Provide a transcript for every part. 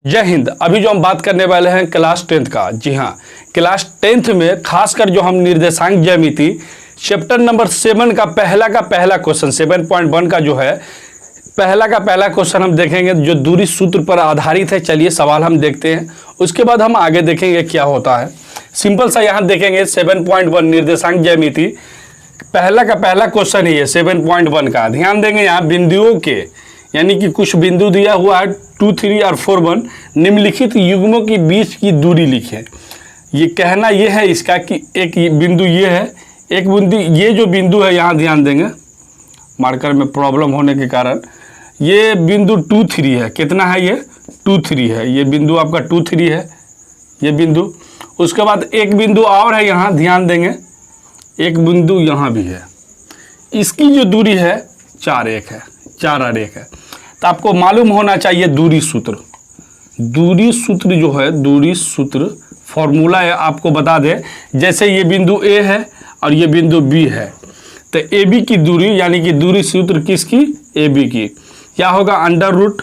जय हिंद। अभी जो हम बात करने वाले हैं क्लास 10th का। जी हाँ, क्लास 10th में खासकर जो हम निर्देशांक ज्यामिति चैप्टर नंबर 7 का पहला क्वेश्चन 7.1 का जो है पहला क्वेश्चन हम देखेंगे जो दूरी सूत्र पर आधारित है। चलिए सवाल हम देखते हैं, उसके बाद हम आगे देखेंगे क्या होता है। सिंपल सा यहाँ देखेंगे 7.1 निर्देशांक ज्यामिति पहला क्वेश्चन ही है 7.1 का। ध्यान देंगे यहाँ बिंदुओं के यानी कि कुछ बिंदु दिया हुआ है 2, 3 और 4, 1 निम्नलिखित युग्मों के बीच की दूरी लिखें। ये कहना ये है इसका कि एक बिंदु ये है, एक बिंदु ये जो बिंदु है यहाँ ध्यान देंगे मार्कर में प्रॉब्लम होने के कारण ये बिंदु 2, 3 है। कितना है ये 2, 3 है। ये बिंदु आपका 2, 3 है ये बिंदु। उसके बाद एक बिंदु और है यहाँ ध्यान देंगे, एक बिंदु यहाँ भी है। इसकी जो दूरी है 4, 1 है, 4 और 1 है। तो आपको मालूम होना चाहिए दूरी सूत्र। दूरी सूत्र जो है दूरी सूत्र फॉर्मूला है, आपको बता दें जैसे ये बिंदु A है और ये बिंदु B है तो AB की दूरी यानी कि दूरी सूत्र किसकी AB की क्या होगा अंडर रूट।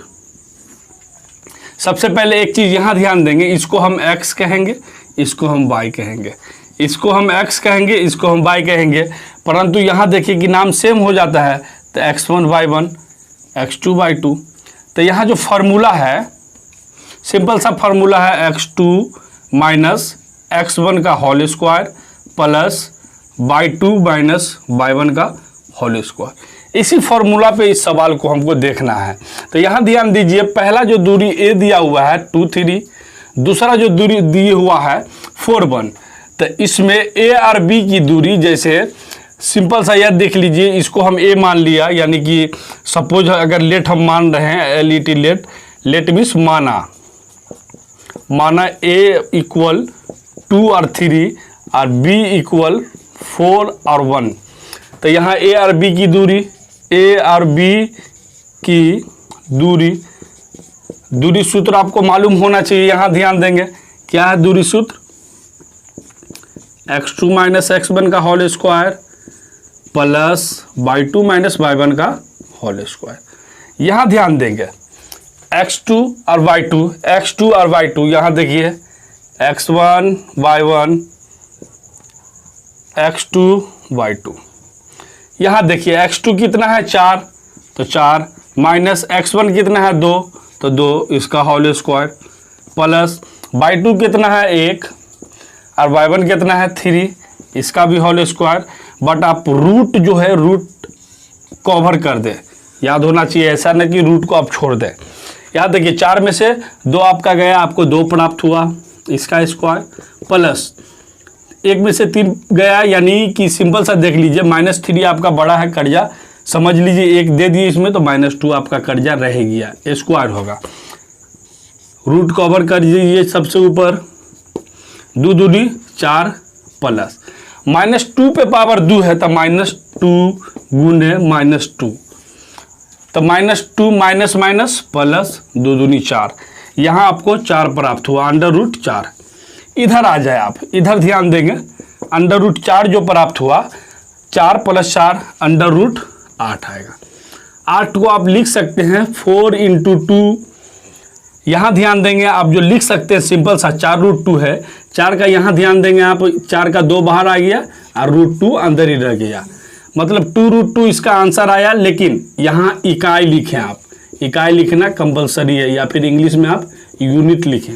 सबसे पहले एक चीज़ यहाँ ध्यान देंगे, इसको हम x कहेंगे, इसको हम y कहेंगे, इसको हम x कहेंगे, इसको हम y कहेंगे। परंतु यहाँ देखिए कि नाम सेम हो जाता है तो x1 y1 x2 y2। तो यहाँ जो फार्मूला है सिंपल सा फार्मूला है x2 माइनस x1 का whole square plus y2 minus y1 का होल स्क्वायर। इसी फार्मूला पे इस सवाल को हमको देखना है। तो यहाँ ध्यान दीजिए पहला जो दूरी a दिया हुआ है 2, 3, दूसरा जो दूरी दिए हुआ है 4, 1। तो इसमें a और b की दूरी जैसे सिंपल सा याद देख लीजिए, इसको हम a मान लिया यानी कि सपोज अगर लेट हम मान रहे हैं LET लेट मीन्स माना a इक्वल 2 और 3 और b इक्वल 4 और 1। तो यहाँ a और b की दूरी दूरी सूत्र आपको मालूम होना चाहिए। यहाँ ध्यान देंगे क्या है दूरी सूत्र x2 माइनस x1 का whole square plus y2 minus y1 का होल स्क्वायर। यहाँ ध्यान देंगे x2 और y2 यहाँ देखिए x1 y1 x2 y2। यहाँ देखिए x2 कितना है 4 तो 4 माइनस x1 कितना है 2 तो 2 इसका होल स्क्वायर प्लस y2 कितना है 1 और y1 कितना है 3 इसका भी होल स्क्वायर। बट आप रूट जो है रूट कवर कर दे, याद होना चाहिए, ऐसा नहीं कि रूट को आप छोड़ दें। यहाँ देखिए 4 में से 2 आपका गया, आपको 2 प्राप्त हुआ इसका स्क्वायर प्लस 1 में से 3 गया यानी कि सिंपल सा देख लीजिए -3 आपका बड़ा है कर्जा, समझ लीजिए 1 दे दिए इसमें तो -2 आपका कर्जा रह गया, स्क्वायर होगा। रूट कवर कर दीजिए सबसे ऊपर 2 दूनी 4 प्लस -2 पे पावर 2 है तो -2 गुने -2 तो -2 माइनस माइनस प्लस 2 दूनी 4। यहाँ आपको 4 प्राप्त हुआ अंडर रूट 4। इधर आ जाए आप, इधर ध्यान देंगे अंडर रूट 4 जो प्राप्त हुआ 4 प्लस 4 अंडर रूट 8 आएगा। 8 को आप लिख सकते हैं 4 इंटू 2। यहाँ ध्यान देंगे आप जो लिख सकते हैं सिंपल सा 4 रूट 2 है, 4 का यहाँ ध्यान देंगे आप 4 का 2 बाहर आ गया और रूट 2 अंदर ही रह गया, मतलब 2 रूट 2 इसका आंसर आया। लेकिन यहाँ इकाई लिखें आप, इकाई लिखना कंपलसरी है या फिर इंग्लिश में आप यूनिट लिखें।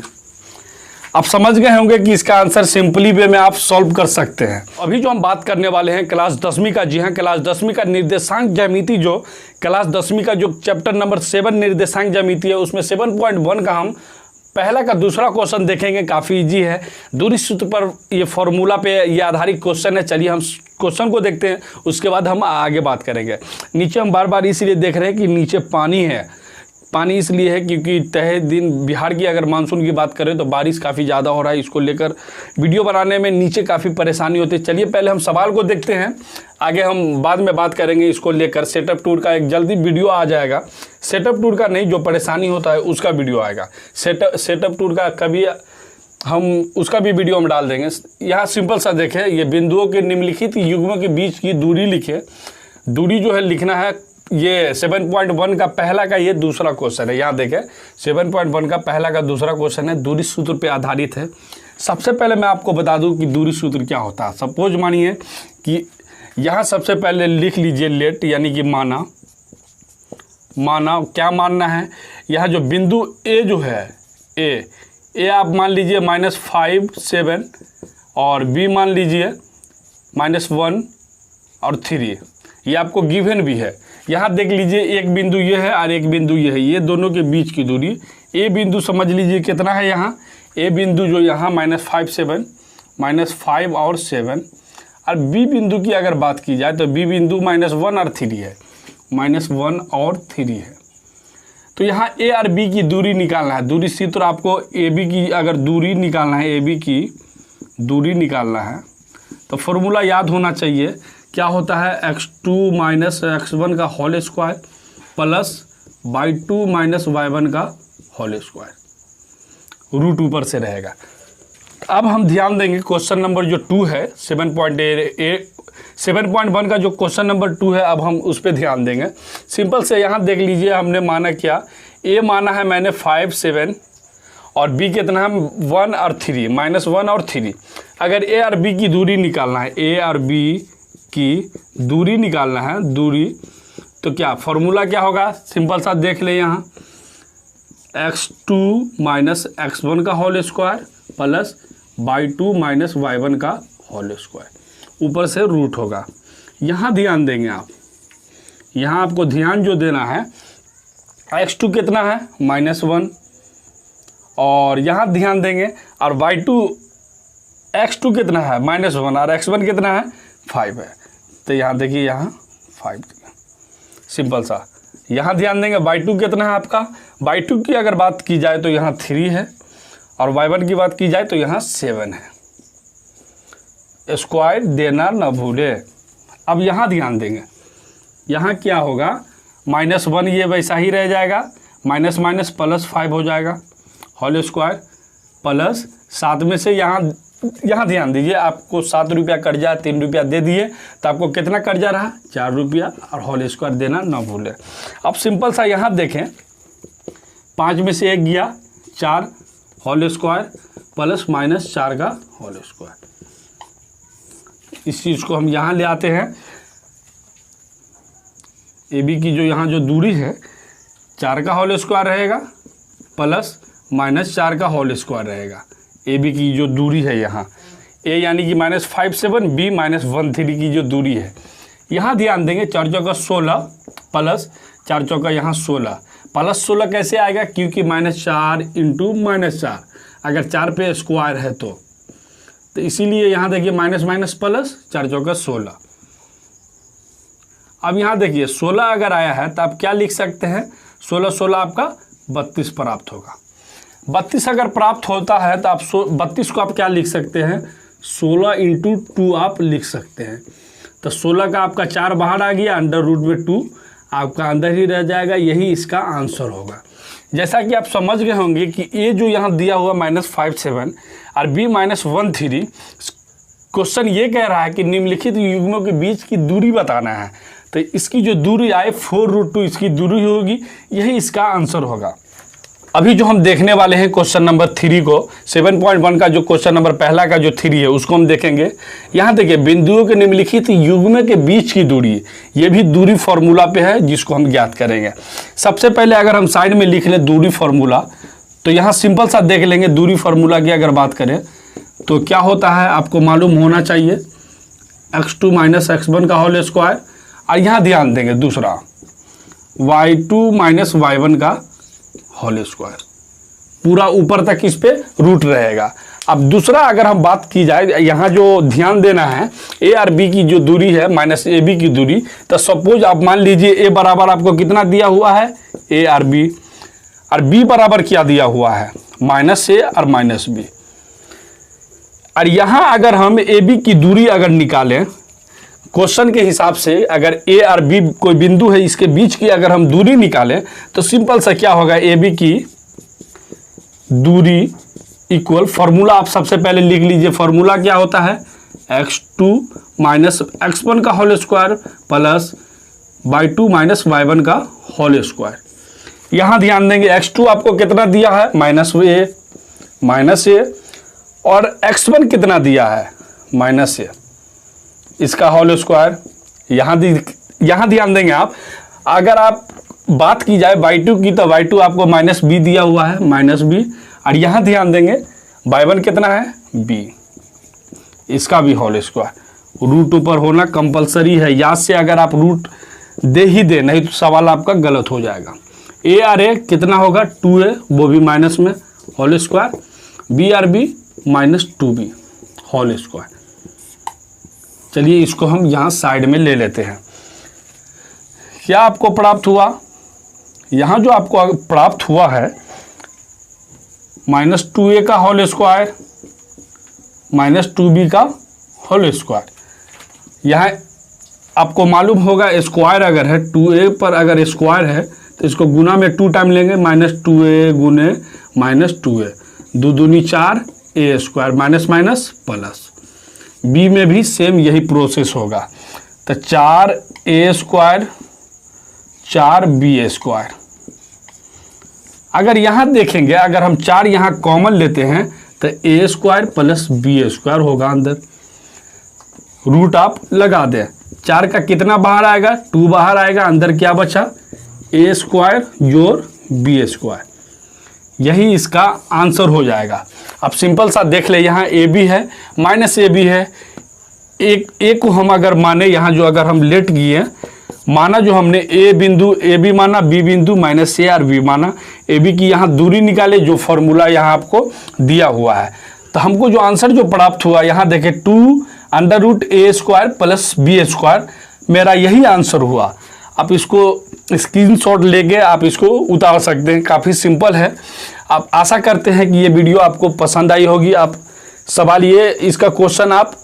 आप समझ गए होंगे कि इसका आंसर सिंपली वे में आप सॉल्व कर सकते हैं। अभी जो हम बात करने वाले हैं क्लास 10वीं का। जी हाँ, क्लास 10वीं का निर्देशांक ज्यामिति जो क्लास 10वीं का जो चैप्टर नंबर 7 निर्देशांक ज्यामिति है उसमें 7.1 का हम पहला का दूसरा क्वेश्चन देखेंगे। काफ़ी इजी है, दूरी सूत्र पर ये फॉर्मूला पे ये आधारित क्वेश्चन है। चलिए हम क्वेश्चन को देखते हैं, उसके बाद हम आगे बात करेंगे। नीचे हम बार बार इसीलिए देख रहे हैं कि नीचे पानी है। पानी इसलिए है क्योंकि तहे दिन बिहार की अगर मानसून की बात करें तो बारिश काफ़ी ज़्यादा हो रहा है, इसको लेकर वीडियो बनाने में नीचे काफ़ी परेशानी होती है। चलिए पहले हम सवाल को देखते हैं, आगे हम बाद में बात करेंगे इसको लेकर। सेटअप टूर का एक जल्दी वीडियो आ जाएगा, सेटअप टूर का नहीं जो परेशानी होता है उसका वीडियो आएगा। सेटअप टूर का कभी हम उसका भी वीडियो हम डाल देंगे। यहाँ सिंपल सा देखें, ये बिंदुओं के निम्नलिखित युग्मों के बीच की दूरी लिखे। दूरी जो है लिखना है ये 7.1 का पहला का ये दूसरा क्वेश्चन है। यहाँ देखें 7.1 का पहला का दूसरा क्वेश्चन है, दूरी सूत्र पे आधारित है। सबसे पहले मैं आपको बता दूं कि दूरी सूत्र क्या होता है। सपोज मानिए कि यहाँ सबसे पहले लिख लीजिए लेट, यानी कि माना क्या मानना है, यहाँ जो बिंदु ए जो है ए आप मान लीजिए -5 7 और बी मान लीजिए -1 और 3, ये आपको गिवन भी है। यहाँ देख लीजिए एक बिंदु ये है और एक बिंदु ये है, ये दोनों के बीच की दूरी। ए बिंदु समझ लीजिए कितना है, यहाँ ए बिंदु जो यहाँ -5 7 -5 और 7, और बी बिंदु की अगर बात की जाए तो बी बिंदु -1 और 3 है, -1 और 3 है। तो यहाँ ए और बी की दूरी निकालना है। दूरी सूत्र आपको ए बी की अगर दूरी निकालना है, ए बी की दूरी निकालना है तो फॉर्मूला याद होना चाहिए। क्या होता है, x2 - x1 का whole square plus y2 - y1 का होल स्क्वायर, रूट ऊपर से रहेगा। अब हम ध्यान देंगे क्वेश्चन नंबर जो 2 है 7.1 का जो क्वेश्चन नंबर 2 है, अब हम उस पर ध्यान देंगे। सिंपल से यहाँ देख लीजिए हमने माना क्या, ए माना है मैंने 5 7 और बी कितना है 1 और 3, -1 और 3। अगर ए और बी की दूरी निकालना है, ए और बी की दूरी निकालना है, दूरी, तो क्या फॉर्मूला क्या होगा, सिंपल सा देख ले यहाँ x2 - x1 का whole square plus y2 - y1 का होल स्क्वायर, ऊपर से रूट होगा। यहाँ ध्यान देंगे आप, यहाँ आपको ध्यान जो देना है, x2 कितना है -1 और यहाँ ध्यान देंगे, और x2 कितना है -1 और x1 कितना है 5 है। तो यहाँ देखिए यहाँ 5, सिंपल सा। यहाँ ध्यान देंगे y2 कितना है आपका, y2 की अगर बात की जाए तो यहाँ 3 है और y1 की बात की जाए तो यहाँ 7 है। स्क्वायर देना ना भूले। अब यहाँ ध्यान देंगे, यहाँ क्या होगा, -1 ये वैसा ही रह जाएगा, माइनस माइनस प्लस 5 हो जाएगा, होल स्क्वायर प्लस 7 में से यहाँ ध्यान दीजिए, आपको 7 रुपया कर्जा 3 रुपया दे दिए तो आपको कितना कर्जा रहा 4 रुपया, और होल स्क्वायर देना ना भूलें। अब सिंपल सा यहाँ देखें, 5 में से 1 गया 4, होल स्क्वायर प्लस -4 का होल स्क्वायर। इस चीज़ को हम यहाँ ले आते हैं, ए बी की जो यहाँ जो दूरी है 4 का होल स्क्वायर रहेगा प्लस -4 का होल स्क्वायर रहेगा। ए बी की जो दूरी है यहाँ ए यानी कि -5 7, बी -1 3 की जो दूरी है, यहाँ ध्यान देंगे 4 चौका 16 प्लस 4 चौका यहाँ 16 प्लस 16 कैसे आएगा, क्योंकि -4 इंटू -4, अगर 4 पे स्क्वायर है तो इसीलिए यहाँ देखिए माइनस माइनस प्लस 4 चौका 16। अब यहाँ देखिए 16 अगर आया है तो आप क्या लिख सकते हैं, 16 आपका 32 प्राप्त होगा। 32 अगर प्राप्त होता है तो आप 32 को आप क्या लिख सकते हैं, 16 इंटू 2 आप लिख सकते हैं। तो 16 का आपका 4 बाहर आ गया, अंडर रूट में 2 आपका अंदर ही रह जाएगा, यही इसका आंसर होगा। जैसा कि आप समझ गए होंगे कि ए जो यहाँ दिया हुआ -5 7 और बी -1 3, क्वेश्चन ये कह रहा है कि निम्नलिखित युग्मों के बीच की दूरी बताना है, तो इसकी जो दूरी आए 4√2 इसकी दूरी होगी, यही इसका आंसर होगा। अभी जो हम देखने वाले हैं क्वेश्चन नंबर 3 को, 7.1 का जो क्वेश्चन नंबर पहला का जो 3 है उसको हम देखेंगे। यहाँ देखिए बिंदुओं के निम्नलिखित युग्म के बीच की दूरी, ये भी दूरी फार्मूला पे है जिसको हम ज्ञात करेंगे। सबसे पहले अगर हम साइड में लिख लें दूरी फार्मूला, तो यहाँ सिंपल सा देख लेंगे दूरी फार्मूला की अगर बात करें तो क्या होता है, आपको मालूम होना चाहिए x2 - x1 का होल स्क्वायर, और यहाँ ध्यान देंगे दूसरा y2 - y1 का होल स्क्वायर, पूरा ऊपर तक इस पे रूट रहेगा। अब दूसरा अगर हम बात की जाए, यहाँ जो ध्यान देना है ए और बी की जो दूरी है -ab की दूरी, तो सपोज आप मान लीजिए ए बराबर आपको कितना दिया हुआ है ए और बी बराबर क्या दिया हुआ है -a और -b। और यहाँ अगर हम ए बी की दूरी अगर निकालें क्वेश्चन के हिसाब से, अगर ए और बी कोई बिंदु है इसके बीच की अगर हम दूरी निकालें तो सिंपल सा क्या होगा, ए बी की दूरी इक्वल, फार्मूला आप सबसे पहले लिख लीजिए, फार्मूला क्या होता है x2 - x1 का whole square plus by 2 minus y1 का होल स्क्वायर। यहाँ ध्यान देंगे x2 आपको कितना दिया है माइनस ए और x1 कितना दिया है माइनस ए, इसका होल स्क्वायर। यहाँ ध्यान देंगे आप, अगर आप बात की जाए y2 की तो y2 आपको माइनस बी दिया हुआ है माइनस बी, और यहाँ ध्यान देंगे y1 कितना है b, इसका भी होल स्क्वायर। रूट ऊपर होना कंपलसरी है, याद से अगर आप रूट दे ही दे, नहीं तो सवाल आपका गलत हो जाएगा। ए आर ए कितना होगा 2a, वो भी माइनस में whole square, B R B minus 2b whole square. चलिए इसको हम यहाँ साइड में ले लेते हैं। क्या आपको प्राप्त हुआ, यहाँ जो आपको प्राप्त हुआ है माइनस 2a का होल स्क्वायर माइनस 2b का होल स्क्वायर। यहाँ आपको मालूम होगा स्क्वायर अगर है 2a पर अगर स्क्वायर है तो इसको गुना में 2 टाइम लेंगे, माइनस 2a गुने माइनस 2a, 2 दूनी 4 a square minus minus plus. b में भी सेम यही प्रोसेस होगा, तो 4a स्क्वायर 4b स्क्वायर। अगर यहाँ देखेंगे, अगर हम 4 यहाँ कॉमन लेते हैं तो a square plus b square होगा अंदर। रूट आप लगा दें, 4 का कितना बाहर आएगा 2 बाहर आएगा, अंदर क्या बचा a स्क्वायर जोड़ b स्क्वायर, यही इसका आंसर हो जाएगा। अब सिंपल सा देख ले, यहाँ ए बी है माइनस ए बी है, एक को हम अगर माने, यहाँ जो अगर हम लेट गए माना जो हमने ए बिंदु ए बी माना, बी बिंदु माइनस ए आर बी माना, ए बी की यहाँ दूरी निकाले जो फॉर्मूला यहाँ आपको दिया हुआ है, तो हमको जो आंसर जो प्राप्त हुआ यहाँ देखें 2 अंडर रूट ए स्क्वायर प्लस बी स्क्वायर, मेरा यही आंसर हुआ। आप इसको स्क्रीनशॉट लेके आप इसको उतार सकते हैं, काफ़ी सिंपल है। आप आशा करते हैं कि ये वीडियो आपको पसंद आई होगी। आप सवाल ये इसका क्वेश्चन आप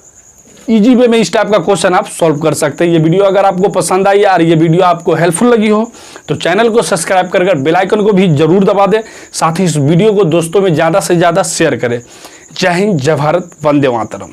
इजी वे में इस टाइप का क्वेश्चन आप सॉल्व कर सकते हैं। ये वीडियो अगर आपको पसंद आई और ये वीडियो आपको हेल्पफुल लगी हो तो चैनल को सब्सक्राइब कर बेल आइकन को भी जरूर दबा दें, साथ ही इस वीडियो को दोस्तों में ज़्यादा से ज़्यादा शेयर करें। जय हिंद, जय भारत, वंदे मातरम।